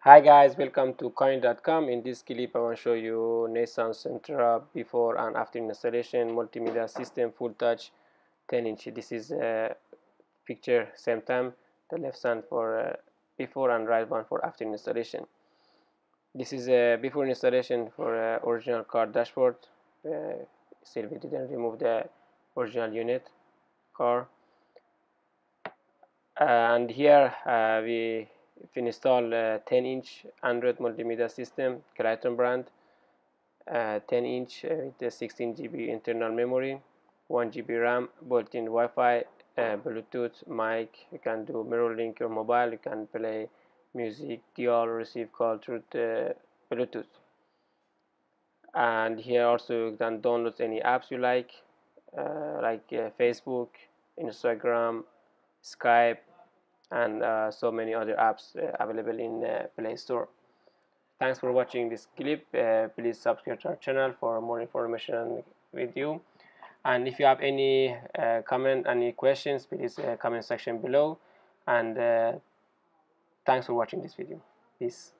Hi guys, welcome to coin.com. In this clip I want to show you Nissan Sentra before and after installation multimedia system full touch 10-inch. This is a picture same time, the left hand for before and right one for after installation. This is a before installation for original car dashboard. Still we didn't remove the original unit car. And here we install 10-inch Android multimedia system, Clayton brand, 10-inch with the 16 GB internal memory, 1 GB RAM, built-in Wi-Fi, Bluetooth, mic. You can do mirror link your mobile. You can play music, dual, receive call through the Bluetooth. And here also you can download any apps you like Facebook, Instagram, Skype, and so many other apps available in Play Store. Thanks for watching this clip. Please subscribe to our channel for more information with you. And if you have any comment, any questions, please comment section below. And thanks for watching this video. Peace.